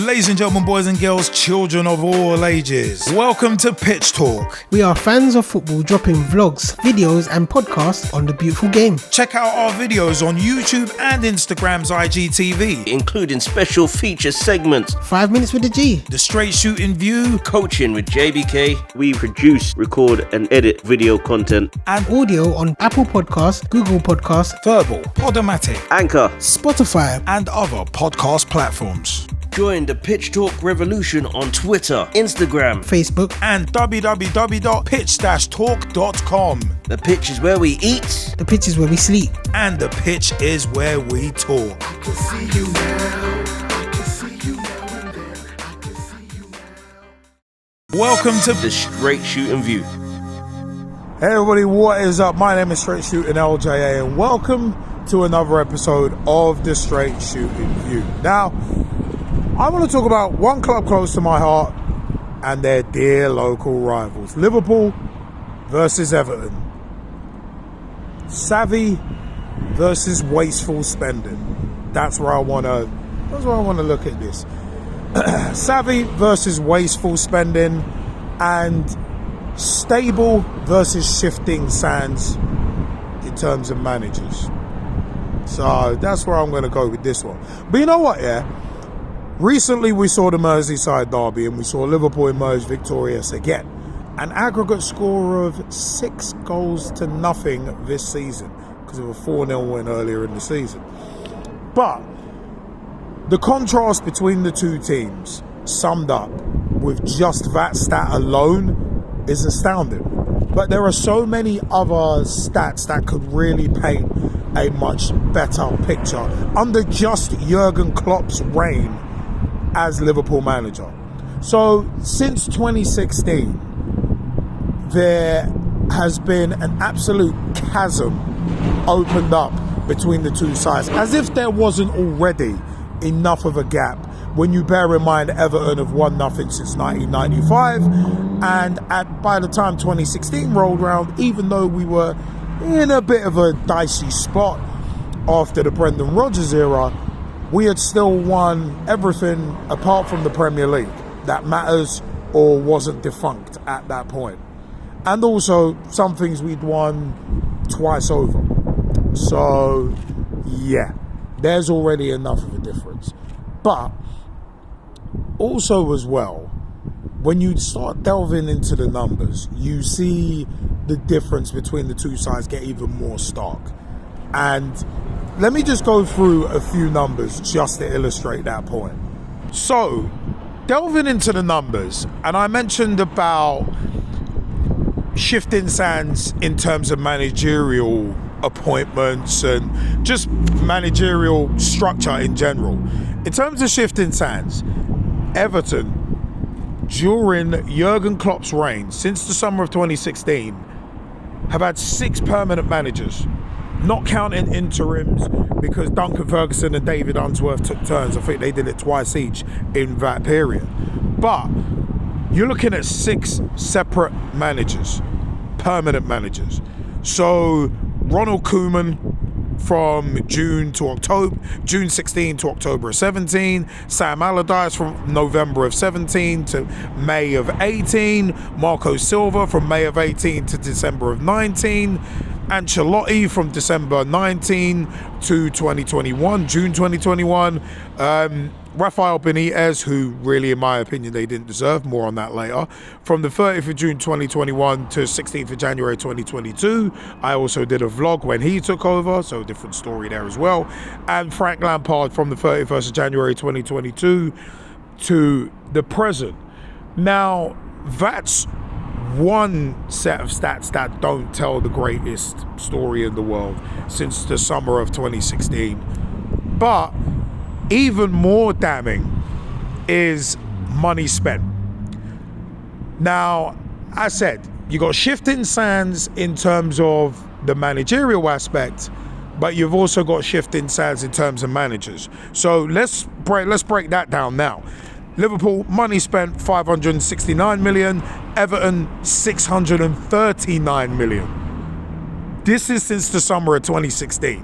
Ladies and gentlemen, boys and girls, children of all ages, welcome to Pitch Talk. We are fans of football dropping vlogs, videos and podcasts on the beautiful game. Check out our videos on YouTube and Instagram's IGTV, including special feature segments, 5 minutes with the G, the Straight Shootin View, coaching with JBK. We produce, record and edit video content and audio on Apple Podcasts, Google Podcasts, Verbal, Podomatic, Anchor, Spotify and other podcast platforms. Join the Pitch Talk revolution on Twitter, Instagram, Facebook and www.pitch-talk.com. The pitch is where we eat. The pitch is where we sleep. And the pitch is where we talk. I can see you now. I can see you now and then. I can see you now. Welcome to the Straight Shootin View. Hey everybody, what is up? My name is Straight Shootin LJA and welcome to another episode of the Straight Shootin View. Now, I want to talk about one club close to my heart and their dear local rivals. Liverpool versus Everton. Savvy versus wasteful spending. That's where I want to look at this. Savvy versus wasteful spending and stable versus shifting sands in terms of managers. So that's where I'm going to go with this one. But you know what, yeah? Recently, we saw the Merseyside Derby and we saw Liverpool emerge victorious again. An aggregate score of 6-0 this season because of a 4-0 win earlier in the season. But the contrast between the two teams, summed up with just that stat alone, is astounding. But there are so many other stats that could really paint a much better picture under just Jurgen Klopp's reign as Liverpool manager. So since 2016, there has been an absolute chasm opened up between the two sides, as if there wasn't already enough of a gap when you bear in mind Everton have won nothing since 1995, and by the time 2016 rolled round, even though we were in a bit of a dicey spot after the Brendan Rodgers era, we had still won everything apart from the Premier League that matters or wasn't defunct at that point. And also some things we'd won twice over. So, yeah, there's already enough of a difference. But also as well, when you start delving into the numbers, you see the difference between the two sides get even more stark. And let me just go through a few numbers just to illustrate that point. So, delving into the numbers, and I mentioned about shifting sands in terms of managerial appointments and just managerial structure in general. In terms of shifting sands, Everton, during Jurgen Klopp's reign, since the summer of 2016, have had 6 permanent managers. Not counting interims, because Duncan Ferguson and David Unsworth took turns. I think they did it twice each in that period. But you're looking at 6 separate managers, permanent managers. So Ronald Koeman from June 16 to October of 17, Sam Allardyce from November of 17 to May of 18, Marco Silva from May of 18 to December of 19, Ancelotti from December 19 to 2021, June 2021, Rafael Benitez, who really, in my opinion, they didn't deserve, more on that later, from the 30th of June 2021 to 16th of January 2022. I also did a vlog when he took over, so a different story there as well. And Frank Lampard from the 31st of January 2022 to the present. Now, that's one set of stats that don't tell the greatest story in the world since the summer of 2016. But even more damning is money spent. Now, I said, you got shifting sands in terms of the managerial aspect, but you've also got shifting sands in terms of managers. So let's break that down now. Liverpool, money spent 569 million. Everton, 639 million. This is since the summer of 2016.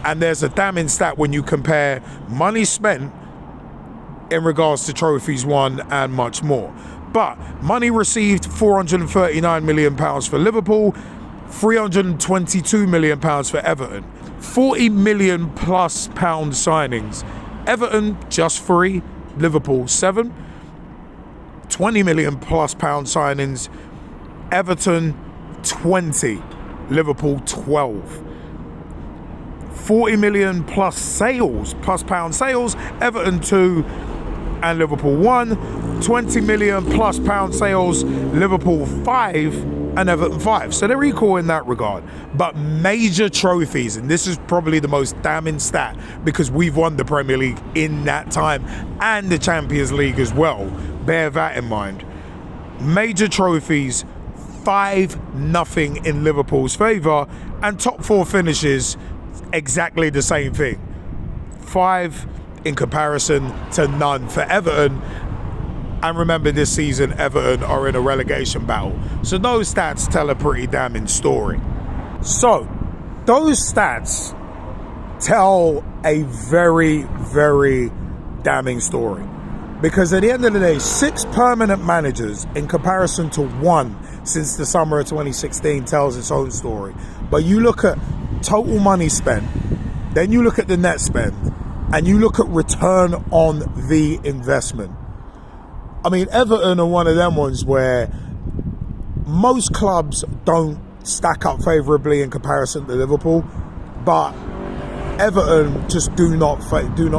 And there's a damning stat when you compare money spent in regards to trophies won and much more. But money received, £439 million for Liverpool, £322 million for Everton. £40 million plus signings. Everton just 3, Liverpool 7. £20 million plus signings. Everton 20, Liverpool 12. £40 million plus pound sales, Everton 2 and Liverpool 1. £20 million plus pound sales, Liverpool 5 and Everton 5. So they're equal in that regard. But major trophies, and this is probably the most damning stat because we've won the Premier League in that time and the Champions League as well. Bear that in mind. Major trophies, 5-0 in Liverpool's favour, and top 4 finishes exactly the same thing. 5 in comparison to none for Everton. And remember, this season Everton are in a relegation battle. So those stats tell a pretty damning story. So those stats tell a very, very damning story. Because at the end of the day, 6 permanent managers in comparison to 1 since the summer of 2016 tells its own story. But you look at total money spent, then you look at the net spend, and you look at return on the investment. I mean, Everton are one of them ones where most clubs don't stack up favourably in comparison to Liverpool, but Everton just do not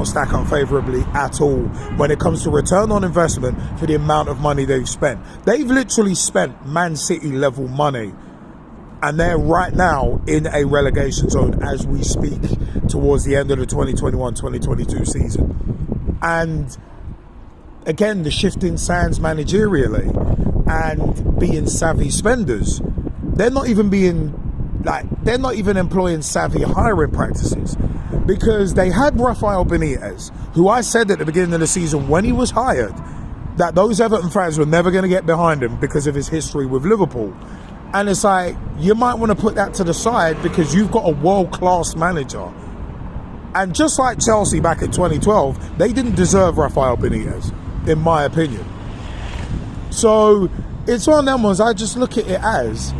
stack up favourably at all when it comes to return on investment for the amount of money they've spent. They've literally spent Man City level money, and they're right now in a relegation zone as we speak towards the end of the 2021-2022 season. And again, the shifting sands managerially and being savvy spenders, they're not even employing savvy hiring practices, because they had Rafael Benitez, who I said at the beginning of the season when he was hired that those Everton fans were never going to get behind him because of his history with Liverpool. And it's like, you might want to put that to the side because you've got a world-class manager. And just like Chelsea back in 2012, they didn't deserve Rafael Benitez, in my opinion. So it's one of them ones, I just look at it as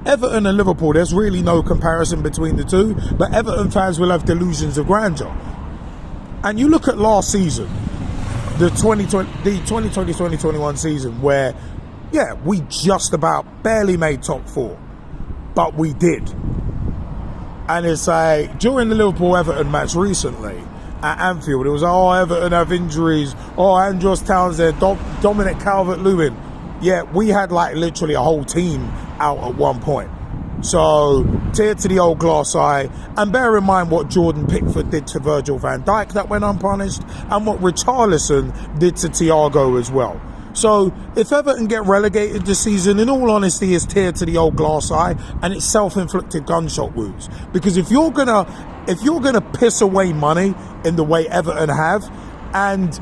Everton and Liverpool, there's really no comparison between the two, but Everton fans will have delusions of grandeur. And you look at last season, the 2020-2021 season, where, yeah, we just about barely made top 4, but we did. And it's like, during the Liverpool-Everton match recently at Anfield, it was, Everton have injuries, Andros Townsend, Dominic Calvert-Lewin. Yeah, we had like literally a whole team out at one point. So, tear to the old glass eye, and bear in mind what Jordan Pickford did to Virgil van Dijk that went unpunished, and what Richarlison did to Thiago as well. So, if Everton get relegated this season, in all honesty, it's tear to the old glass eye, and it's self-inflicted gunshot wounds. Because if you're gonna piss away money in the way Everton have, and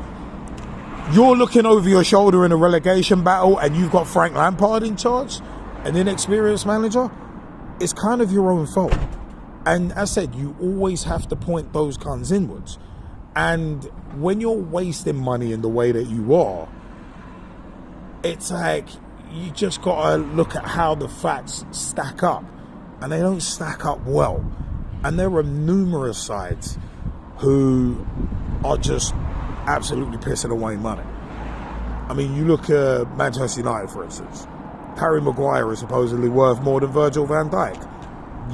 you're looking over your shoulder in a relegation battle, and you've got Frank Lampard in charge, an inexperienced manager, it's kind of your own fault. And as I said, you always have to point those guns inwards. And when you're wasting money in the way that you are, it's like, you just got to look at how the facts stack up. And they don't stack up well. And there are numerous sides who are just absolutely pissing away money. I mean, you look at Manchester United, for instance. Harry Maguire is supposedly worth more than Virgil van Dijk.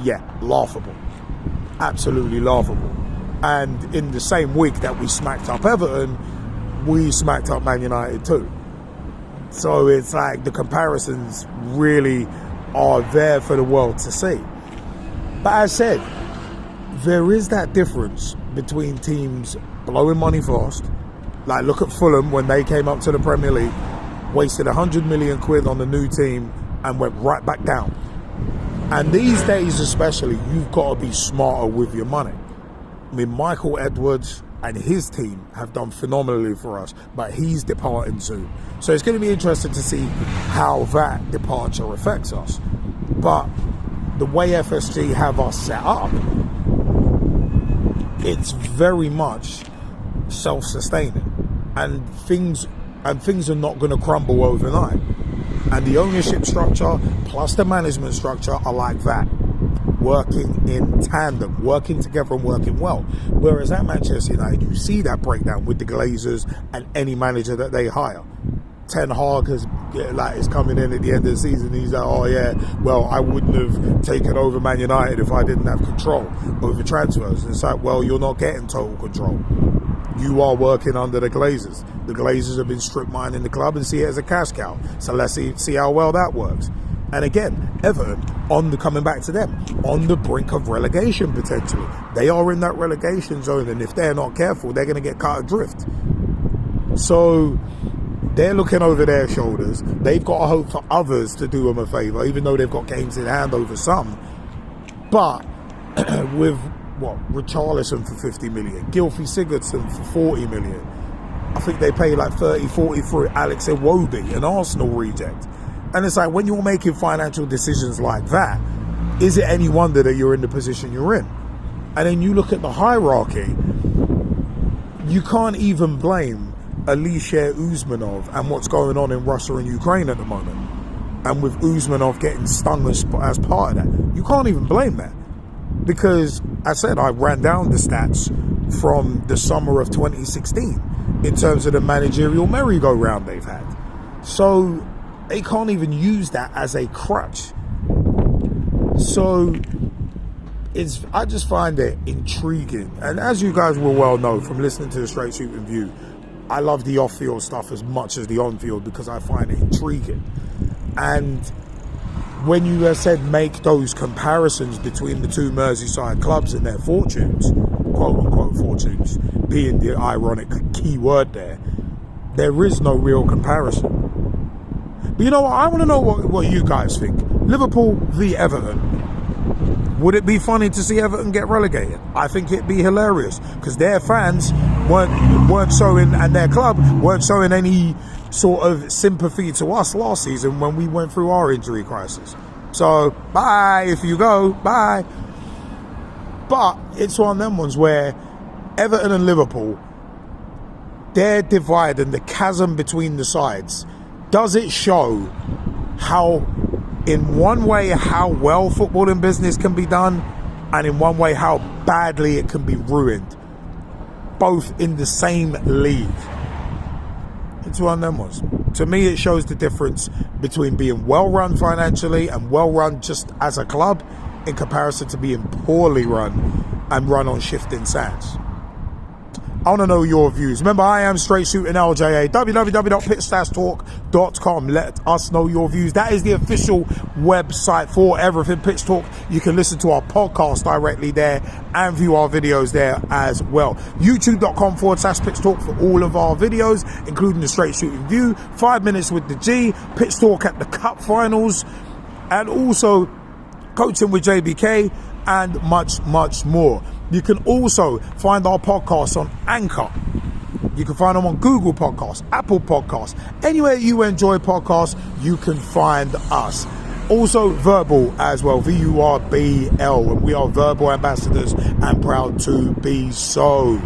Yeah, laughable. Absolutely laughable. And in the same week that we smacked up Everton, we smacked up Man United too. So it's like the comparisons really are there for the world to see. But as I said, there is that difference between teams blowing money fast. Like, look at Fulham when they came up to the Premier League, wasted 100 million quid on the new team and went right back down. And these days especially, you've got to be smarter with your money. I mean, Michael Edwards and his team have done phenomenally for us, but he's departing soon. So it's going to be interesting to see how that departure affects us. But the way FSG have us set up, it's very much self-sustaining, and things are not going to crumble overnight. And the ownership structure plus the management structure are like that, working in tandem, working together and working well. Whereas at Manchester United, you see that breakdown with the Glazers and any manager that they hire. Ten Hag is coming in at the end of the season. He's like, oh yeah, well, I wouldn't have taken over Man United if I didn't have control over transfers. And it's like, well, you're not getting total control. You are working under the Glazers. The Glazers have been strip mining the club and see it as a cash cow. So let's see how well that works. And again, Everton, coming back to them, on the brink of relegation potentially. They are in that relegation zone, and if they're not careful, they're going to get cut adrift. So they're looking over their shoulders. They've got to hope for others to do them a favour, even though they've got games in hand over some. But with Richarlison for 50 million, Gylfi Sigurdsson for 40 million. I think they pay like 30, 40 for Alex Iwobi, an Arsenal reject. And it's like, when you're making financial decisions like that, is it any wonder that you're in the position you're in? And then you look at the hierarchy, you can't even blame Alisher Usmanov and what's going on in Russia and Ukraine at the moment. And with Usmanov getting stung as part of that, you can't even blame that. Because, I said, I ran down the stats from the summer of 2016 in terms of the managerial merry-go-round they've had. So they can't even use that as a crutch. So I just find it intriguing. And as you guys will well know from listening to the Straight Shootin View, I love the off-field stuff as much as the on-field because I find it intriguing. And when you have said make those comparisons between the two Merseyside clubs and their fortunes, quote-unquote fortunes, being the ironic key word there is no real comparison. But you know what? I want to know what you guys think. Liverpool v Everton. Would it be funny to see Everton get relegated? I think it'd be hilarious because their fans weren't showing, and their club weren't showing any sort of sympathy to us last season when we went through our injury crisis. So, bye if you go, bye. But it's one of them ones where Everton and Liverpool, their divide and the chasm between the sides, does it show how, in one way, how well football and business can be done, and in one way, how badly it can be ruined, both in the same league? It's one of them ones. To me, it shows the difference between being well run financially and well run just as a club in comparison to being poorly run and run on shifting sands. I want to know your views. Remember, I am Straight Shootin LJA. www.pitch-talk.com. Let us know your views. That is the official website for everything Pitch Talk. You can listen to our podcast directly there and view our videos there as well. YouTube.com/Pitch Talk for all of our videos, including the Straight Shootin View, 5 minutes with the G, Pitch Talk at the Cup Finals, and also coaching with JBK, and much, much more. You can also find our podcasts on Anchor. You can find them on Google Podcasts, Apple Podcasts. Anywhere you enjoy podcasts, you can find us. Also Verbal as well, VURBL. And we are Verbal ambassadors and proud to be so.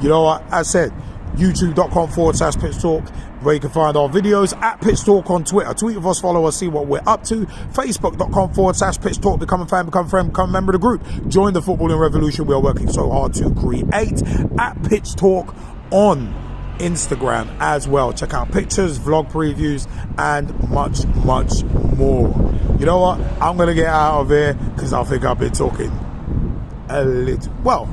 You know what I said? YouTube.com/Pitch Talk, where you can find our videos, at Pitch Talk on Twitter. Tweet with us, follow us, see what we're up to. Facebook.com/Pitch Talk, become a fan, become a friend, become a member of the group. Join the footballing revolution we are working so hard to create. At Pitch Talk on Instagram as well. Check out pictures, vlog previews, and much, much more. You know what? I'm going to get out of here because I think I've been talking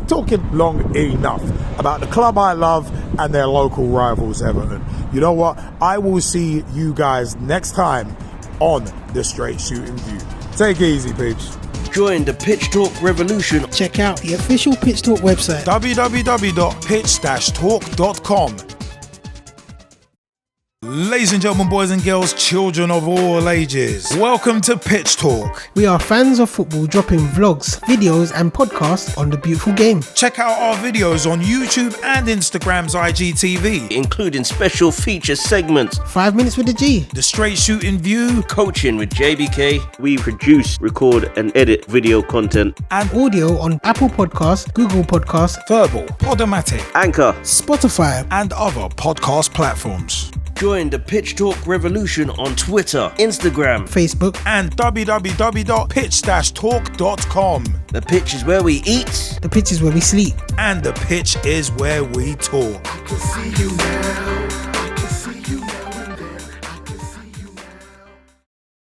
talking long enough about the club I love and their local rivals, Everton. You know what? I will see you guys next time on the Straight Shootin View. Take it easy, peeps. Join the Pitch Talk revolution. Check out the official Pitch Talk website, www.pitch-talk.com. Ladies and gentlemen, boys and girls, children of all ages, welcome to Pitch Talk. We are fans of football dropping vlogs, videos and podcasts on the beautiful game. Check out our videos on YouTube and Instagram's IGTV, including special feature segments, 5 minutes with the G, the Straight Shootin View, coaching with JBK. We produce, record and edit video content and audio on Apple Podcasts, Google Podcasts, Verbal, Podomatic, Anchor, Spotify and other podcast platforms. Join the Pitch Talk revolution on Twitter, Instagram, Facebook and www.pitch-talk.com. The pitch is where we eat. The pitch is where we sleep. And the pitch is where we talk. I can see you now.